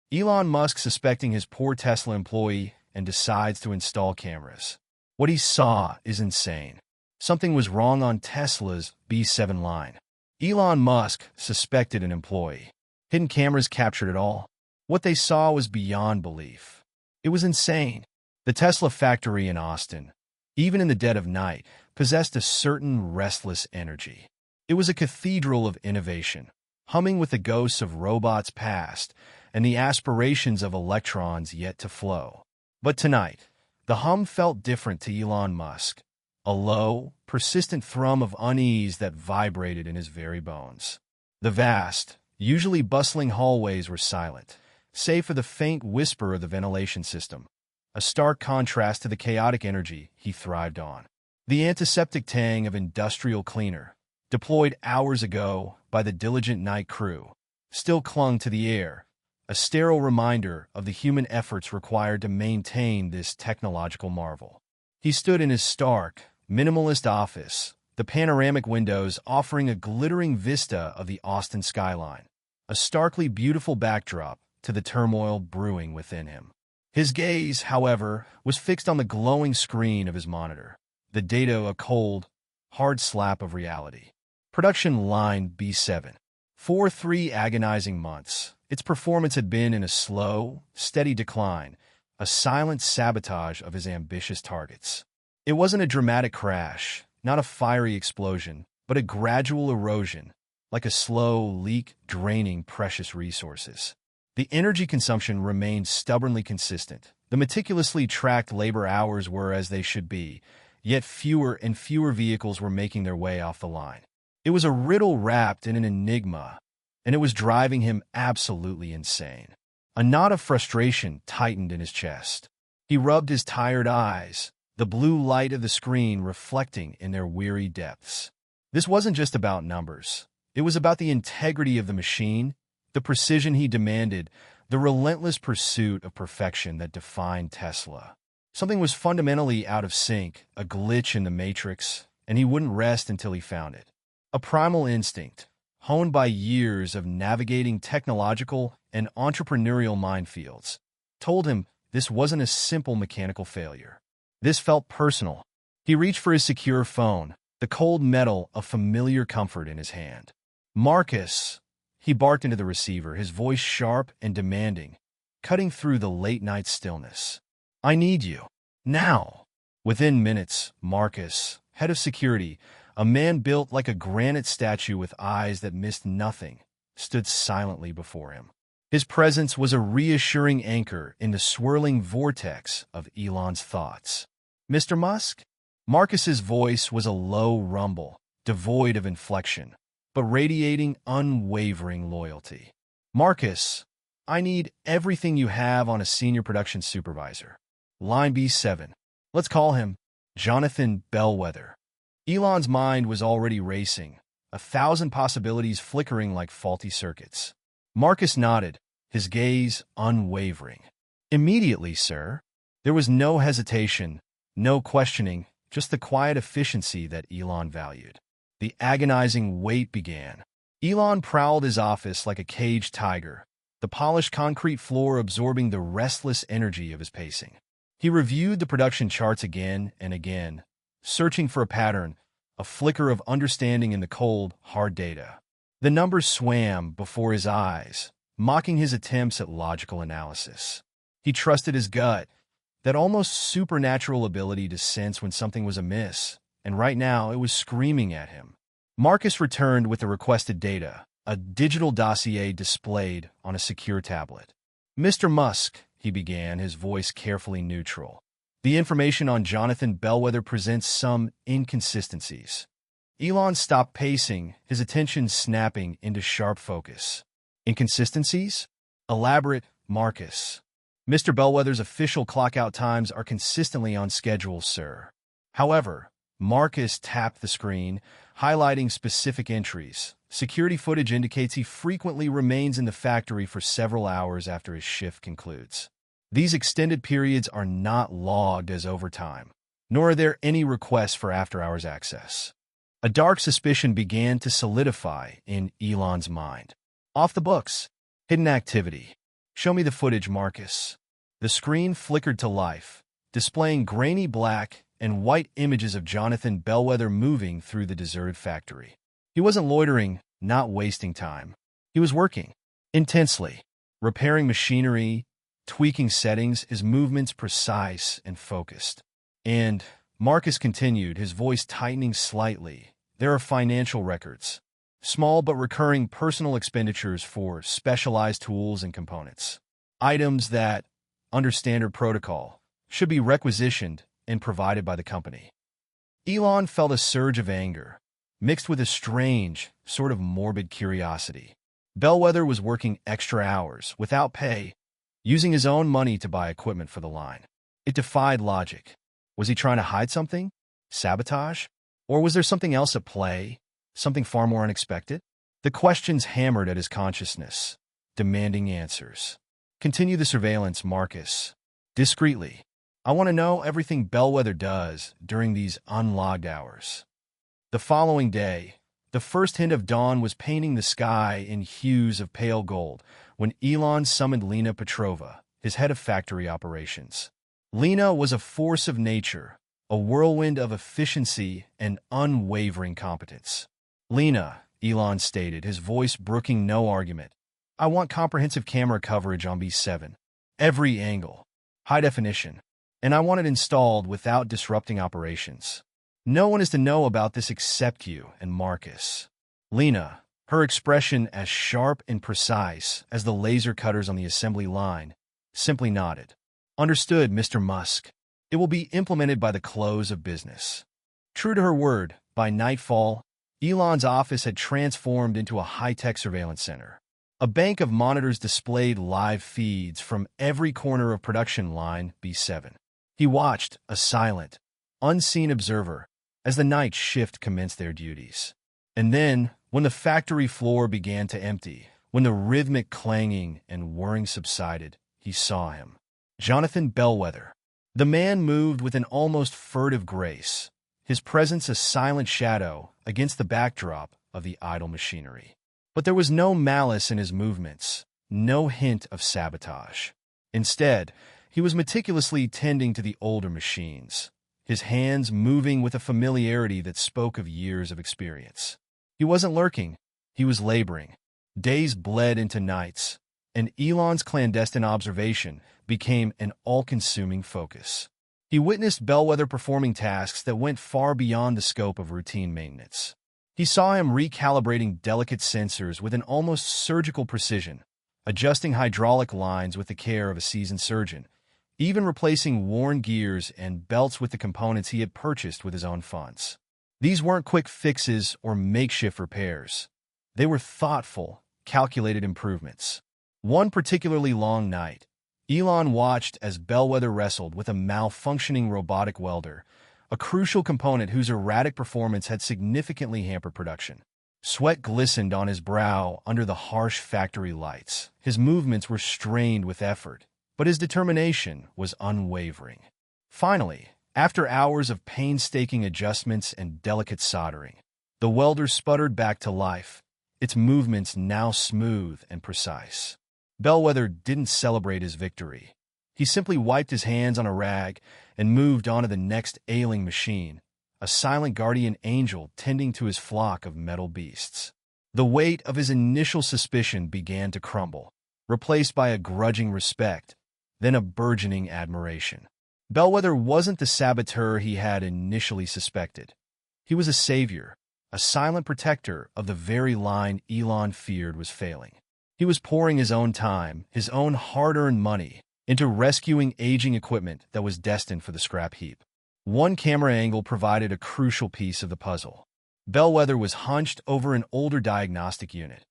Elon Musk suspecting his poor Tesla employee and decides to install cameras. What he saw is insane. Something was wrong on Tesla's B7 line. Elon Musk suspected an employee. Hidden cameras captured it all. What they saw was beyond belief. It was insane. The Tesla factory in Austin, even in the dead of night, possessed a certain restless energy. It was a cathedral of innovation, humming with the ghosts of robots past and the aspirations of electrons yet to flow. But tonight, the hum felt different to Elon Musk, a low, persistent thrum of unease that vibrated in his very bones. The vast, usually bustling hallways were silent, save for the faint whisper of the ventilation system, a stark contrast to the chaotic energy he thrived on. The antiseptic tang of industrial cleaner, deployed hours ago by the diligent night crew, still clung to the air, a sterile reminder of the human efforts required to maintain this technological marvel. He stood in his stark, minimalist office, the panoramic windows offering a glittering vista of the Austin skyline, a starkly beautiful backdrop to the turmoil brewing within him. His gaze, however, was fixed on the glowing screen of his monitor, the data a cold, hard slap of reality. Production line B7. For 3 agonizing months, its performance had been in a slow, steady decline, a silent sabotage of his ambitious targets. It wasn't a dramatic crash, not a fiery explosion, but a gradual erosion, like a slow leak draining precious resources. The energy consumption remained stubbornly consistent. The meticulously tracked labor hours were as they should be, yet fewer and fewer vehicles were making their way off the line. It was a riddle wrapped in an enigma, and it was driving him absolutely insane. A knot of frustration tightened in his chest. He rubbed his tired eyes, the blue light of the screen reflecting in their weary depths. This wasn't just about numbers. It was about the integrity of the machine, the precision he demanded, the relentless pursuit of perfection that defined Tesla. Something was fundamentally out of sync, a glitch in the matrix, and he wouldn't rest until he found it. A primal instinct, honed by years of navigating technological and entrepreneurial minefields, told him this wasn't a simple mechanical failure. This felt personal. He reached for his secure phone, the cold metal of familiar comfort in his hand. "Marcus," he barked into the receiver, his voice sharp and demanding, cutting through the late-night stillness. "I need you. Now." Within minutes, Marcus, head of security, a man built like a granite statue with eyes that missed nothing, stood silently before him. His presence was a reassuring anchor in the swirling vortex of Elon's thoughts. "Mr. Musk?" Marcus's voice was a low rumble, devoid of inflection, but radiating unwavering loyalty. "Marcus, I need everything you have on a senior production supervisor. Line B7. Let's call him Jonathan Bellwether." Elon's mind was already racing, 1,000 possibilities flickering like faulty circuits. Marcus nodded, his gaze unwavering. "Immediately, sir." There was no hesitation, no questioning, just the quiet efficiency that Elon valued. The agonizing wait began. Elon prowled his office like a caged tiger, the polished concrete floor absorbing the restless energy of his pacing. He reviewed the production charts again and again, searching for a pattern, a flicker of understanding in the cold, hard data. The numbers swam before his eyes, mocking his attempts at logical analysis. He trusted his gut, that almost supernatural ability to sense when something was amiss, and right now it was screaming at him. Marcus returned with the requested data, a digital dossier displayed on a secure tablet. "Mr. Musk," he began, his voice carefully neutral. "The information on Jonathan Bellwether presents some inconsistencies." Elon stopped pacing, his attention snapping into sharp focus. "Inconsistencies?" "Elaborate, Marcus." "Mr. Bellwether's official clock-out times are consistently on schedule, sir." However, Marcus tapped the screen, highlighting specific entries. Security footage indicates he frequently remains in the factory for several hours after his shift concludes. These extended periods are not logged as overtime, nor are there any requests for after-hours access. A dark suspicion began to solidify in Elon's mind. Off the books, hidden activity. Show me the footage, Marcus. The screen flickered to life, displaying grainy black and white images of Jonathan Bellwether moving through the deserted factory. He wasn't loitering, not wasting time. He was working intensely, repairing machinery, tweaking settings, his movements precise and focused. And Marcus continued, his voice tightening slightly. There are financial records, small but recurring personal expenditures for specialized tools and components. Items that, under standard protocol, should be requisitioned and provided by the company. Elon felt a surge of anger, mixed with a strange, sort of morbid curiosity. Bellwether was working extra hours, without pay, using his own money to buy equipment for the line. It defied logic. Was he trying to hide something? Sabotage? Or was there something else at play? Something far more unexpected? The questions hammered at his consciousness, demanding answers. Continue the surveillance, Marcus. Discreetly. I want to know everything Bellwether does during these unlogged hours. The following day, the first hint of dawn was painting the sky in hues of pale gold when Elon summoned Lena Petrova, his head of factory operations. Lena was a force of nature, a whirlwind of efficiency and unwavering competence. Lena, Elon stated, his voice brooking no argument. I want comprehensive camera coverage on B7. Every angle. High definition. And I want it installed without disrupting operations. No one is to know about this except you and Marcus. Lena, her expression as sharp and precise as the laser cutters on the assembly line, simply nodded. Understood, Mr. Musk. It will be implemented by the close of business. True to her word, by nightfall, Elon's office had transformed into a high-tech surveillance center. A bank of monitors displayed live feeds from every corner of production line B7. He watched, a silent, unseen observer, as the night shift commenced their duties. And then, when the factory floor began to empty, when the rhythmic clanging and whirring subsided, he saw him. Jonathan Bellwether. The man moved with an almost furtive grace, his presence a silent shadow against the backdrop of the idle machinery. But there was no malice in his movements, no hint of sabotage. Instead, he was meticulously tending to the older machines, his hands moving with a familiarity that spoke of years of experience. He wasn't lurking, he was laboring. Days bled into nights, and Elon's clandestine observation became an all-consuming focus. He witnessed Bellwether performing tasks that went far beyond the scope of routine maintenance. He saw him recalibrating delicate sensors with an almost surgical precision, adjusting hydraulic lines with the care of a seasoned surgeon, even replacing worn gears and belts with the components he had purchased with his own funds. These weren't quick fixes or makeshift repairs. They were thoughtful, calculated improvements. One particularly long night, Elon watched as Bellwether wrestled with a malfunctioning robotic welder, a crucial component whose erratic performance had significantly hampered production. Sweat glistened on his brow under the harsh factory lights. His movements were strained with effort, but his determination was unwavering. Finally, after hours of painstaking adjustments and delicate soldering, the welder sputtered back to life, its movements now smooth and precise. Bellwether didn't celebrate his victory. He simply wiped his hands on a rag and moved on to the next ailing machine, a silent guardian angel tending to his flock of metal beasts. The weight of his initial suspicion began to crumble, replaced by a grudging respect, then a burgeoning admiration. Bellwether wasn't the saboteur he had initially suspected. He was a savior, a silent protector of the very line Elon feared was failing. He was pouring his own time, his own hard-earned money, into rescuing aging equipment that was destined for the scrap heap. One camera angle provided a crucial piece of the puzzle. Bellwether was hunched over an older diagnostic unit,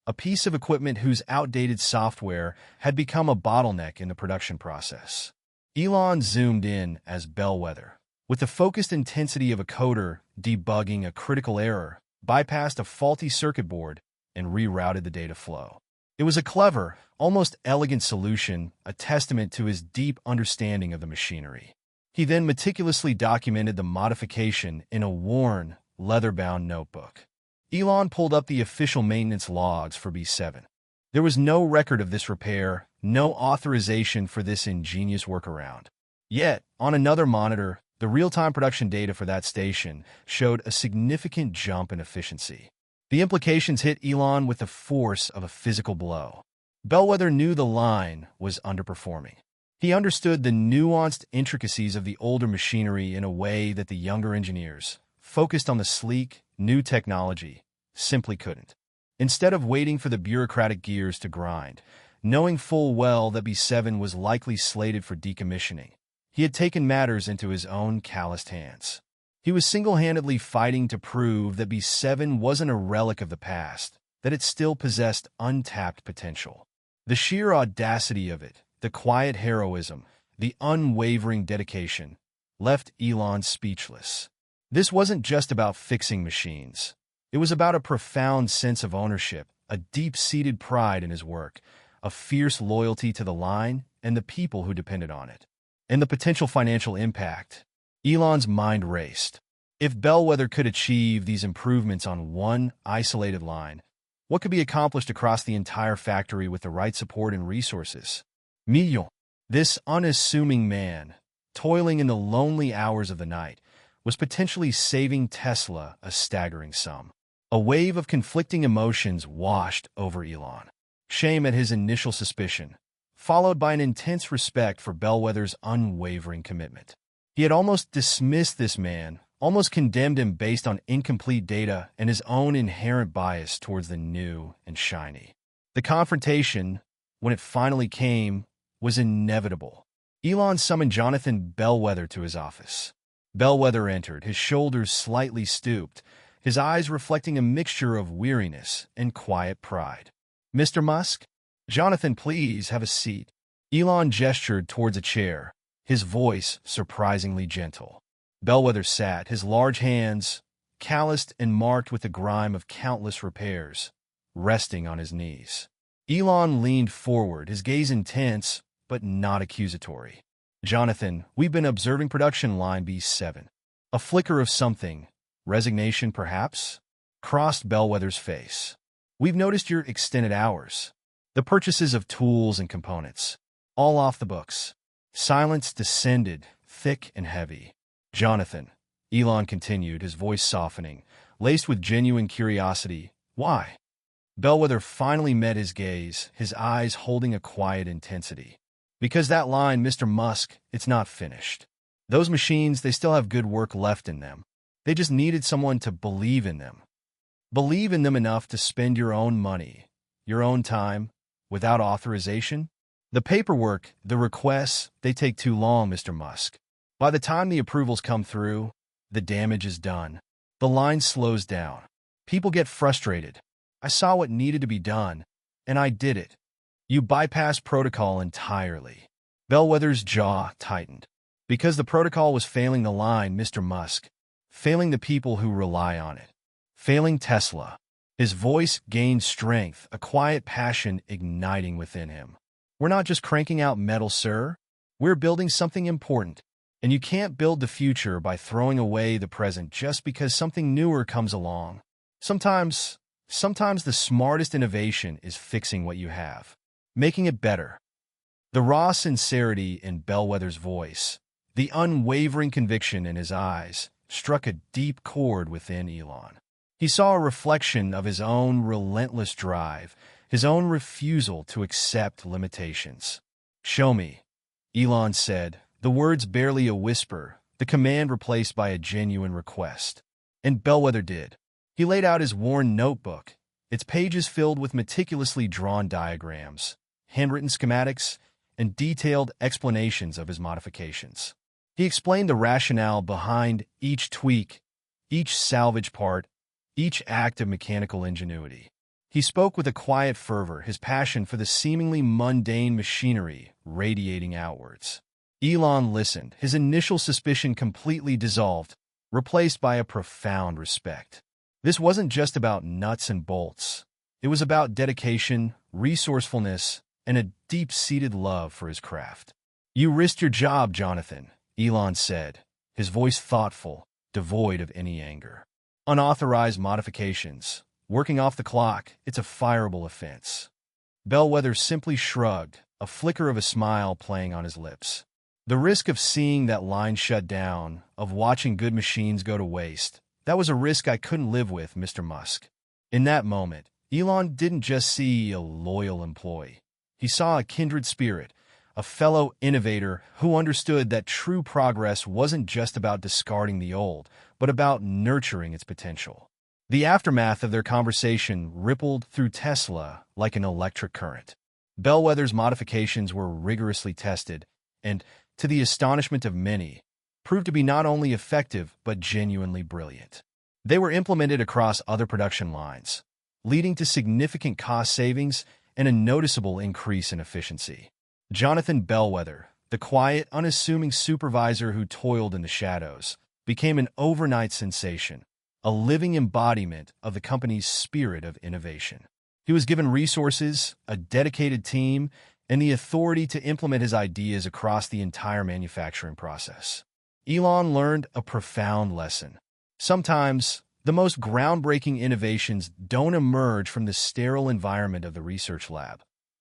a piece of equipment whose outdated software had become a bottleneck in the production process. Elon zoomed in as Bellwether, with the focused intensity of a coder debugging a critical error, bypassed a faulty circuit board and rerouted the data flow. It was a clever, almost elegant solution, a testament to his deep understanding of the machinery. He then meticulously documented the modification in a worn, leather-bound notebook. Elon pulled up the official maintenance logs for B7. There was no record of this repair, no authorization for this ingenious workaround. Yet, on another monitor, the real-time production data for that station showed a significant jump in efficiency. The implications hit Elon with the force of a physical blow. Bellwether knew the line was underperforming. He understood the nuanced intricacies of the older machinery in a way that the younger engineers, focused on the sleek, new technology, simply couldn't. Instead of waiting for the bureaucratic gears to grind, knowing full well that B7 was likely slated for decommissioning, he had taken matters into his own calloused hands. He was single-handedly fighting to prove that B7 wasn't a relic of the past, that it still possessed untapped potential. The sheer audacity of it, the quiet heroism, the unwavering dedication, left Elon speechless. This wasn't just about fixing machines. It was about a profound sense of ownership, a deep-seated pride in his work, a fierce loyalty to the line and the people who depended on it. And the potential financial impact. Elon's mind raced. If Bellwether could achieve these improvements on one isolated line, what could be accomplished across the entire factory with the right support and resources? Million. This unassuming man, toiling in the lonely hours of the night, was potentially saving Tesla a staggering sum. A wave of conflicting emotions washed over Elon. Shame at his initial suspicion, followed by an intense respect for Bellwether's unwavering commitment. He had almost dismissed this man, almost condemned him based on incomplete data and his own inherent bias towards the new and shiny. The confrontation, when it finally came, was inevitable. Elon summoned Jonathan Bellwether to his office. Bellwether entered, his shoulders slightly stooped, his eyes reflecting a mixture of weariness and quiet pride. "Mr. Musk? Jonathan, please have a seat." Elon gestured towards a chair, his voice surprisingly gentle. Bellwether sat, his large hands, calloused and marked with the grime of countless repairs, resting on his knees. Elon leaned forward, his gaze intense, but not accusatory. "Jonathan, we've been observing production line B7. A flicker of something, resignation perhaps, crossed Bellwether's face. We've noticed your extended hours. The purchases of tools and components, all off the books." Silence descended, thick and heavy. "Jonathan," Elon continued, his voice softening, laced with genuine curiosity, "why?" Bellwether finally met his gaze, his eyes holding a quiet intensity. "Because that line, Mr. Musk, it's not finished. Those machines, they still have good work left in them. They just needed someone to believe in them. Believe in them enough to spend your own money, your own time, without authorization. The paperwork, the requests, they take too long, Mr. Musk. By the time the approvals come through, the damage is done. The line slows down. People get frustrated. I saw what needed to be done, and I did it. You bypassed protocol entirely." Bellwether's jaw tightened. "Because the protocol was failing the line, Mr. Musk. Failing the people who rely on it. Failing Tesla." His voice gained strength, a quiet passion igniting within him. "We're not just cranking out metal, sir. We're building something important. And you can't build the future by throwing away the present just because something newer comes along. Sometimes the smartest innovation is fixing what you have, making it better." The raw sincerity in Bellwether's voice, the unwavering conviction in his eyes, struck a deep chord within Elon. He saw a reflection of his own relentless drive, his own refusal to accept limitations. "Show me," Elon said, the words barely a whisper, the command replaced by a genuine request. And Bellwether did. He laid out his worn notebook, its pages filled with meticulously drawn diagrams, handwritten schematics, and detailed explanations of his modifications. He explained the rationale behind each tweak, each salvage part, each act of mechanical ingenuity. He spoke with a quiet fervor, his passion for the seemingly mundane machinery radiating outwards. Elon listened, his initial suspicion completely dissolved, replaced by a profound respect. This wasn't just about nuts and bolts. It was about dedication, resourcefulness, and a deep-seated love for his craft. "You risked your job, Jonathan," Elon said, his voice thoughtful, devoid of any anger. "Unauthorized modifications, working off the clock, it's a fireable offense. Bellwether simply shrugged, a flicker of a smile playing on his lips. The risk of seeing that line shut down, of watching good machines go to waste, that was a risk I couldn't live with, Mr. Musk. In that moment, Elon didn't just see a loyal employee. He saw a kindred spirit, a fellow innovator who understood that true progress wasn't just about discarding the old, but about nurturing its potential. The aftermath of their conversation rippled through Tesla like an electric current. Bellwether's modifications were rigorously tested and, to the astonishment of many, proved to be not only effective but genuinely brilliant. They were implemented across other production lines, leading to significant cost savings and a noticeable increase in efficiency. Jonathan Bellwether, the quiet, unassuming supervisor who toiled in the shadows, became an overnight sensation, a living embodiment of the company's spirit of innovation. He was given resources, a dedicated team, and the authority to implement his ideas across the entire manufacturing process. Elon learned a profound lesson. Sometimes, the most groundbreaking innovations don't emerge from the sterile environment of the research lab,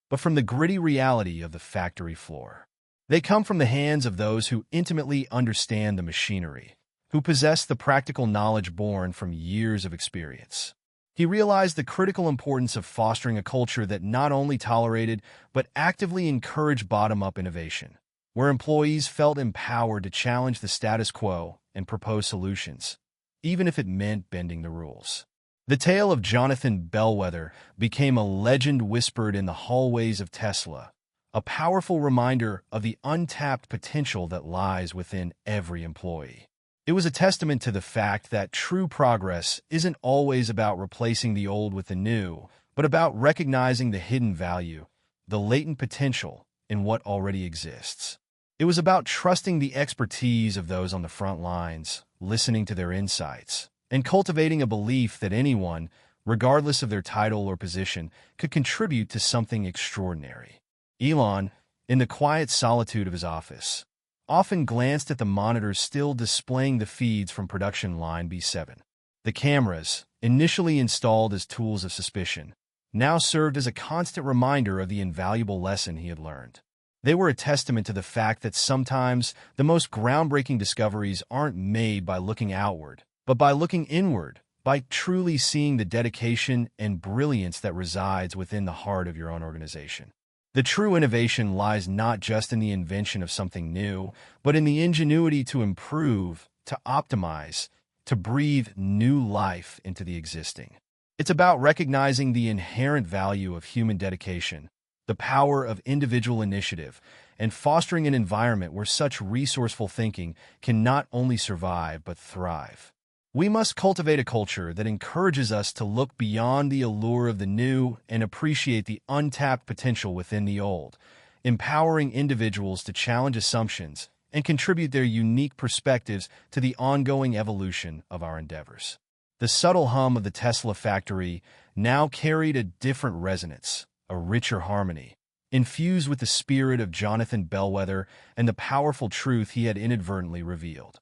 but from the gritty reality of the factory floor. They come from the hands of those who intimately understand the machinery, who possess the practical knowledge born from years of experience. He realized the critical importance of fostering a culture that not only tolerated but actively encouraged bottom-up innovation, where employees felt empowered to challenge the status quo and propose solutions, even if it meant bending the rules. The tale of Jonathan Bellwether became a legend whispered in the hallways of Tesla, a powerful reminder of the untapped potential that lies within every employee. It was a testament to the fact that true progress isn't always about replacing the old with the new, but about recognizing the hidden value, the latent potential in what already exists. It was about trusting the expertise of those on the front lines, listening to their insights, and cultivating a belief that anyone, regardless of their title or position, could contribute to something extraordinary. Elon, in the quiet solitude of his office, often glanced at the monitors still displaying the feeds from production line B7. The cameras, initially installed as tools of suspicion, now served as a constant reminder of the invaluable lesson he had learned. They were a testament to the fact that sometimes the most groundbreaking discoveries aren't made by looking outward, but by looking inward, by truly seeing the dedication and brilliance that resides within the heart of your own organization. The true innovation lies not just in the invention of something new, but in the ingenuity to improve, to optimize, to breathe new life into the existing. It's about recognizing the inherent value of human dedication, the power of individual initiative, and fostering an environment where such resourceful thinking can not only survive but thrive. We must cultivate a culture that encourages us to look beyond the allure of the new and appreciate the untapped potential within the old, empowering individuals to challenge assumptions and contribute their unique perspectives to the ongoing evolution of our endeavors. The subtle hum of the Tesla factory now carried a different resonance, a richer harmony, infused with the spirit of Jonathan Bellwether and the powerful truth he had inadvertently revealed.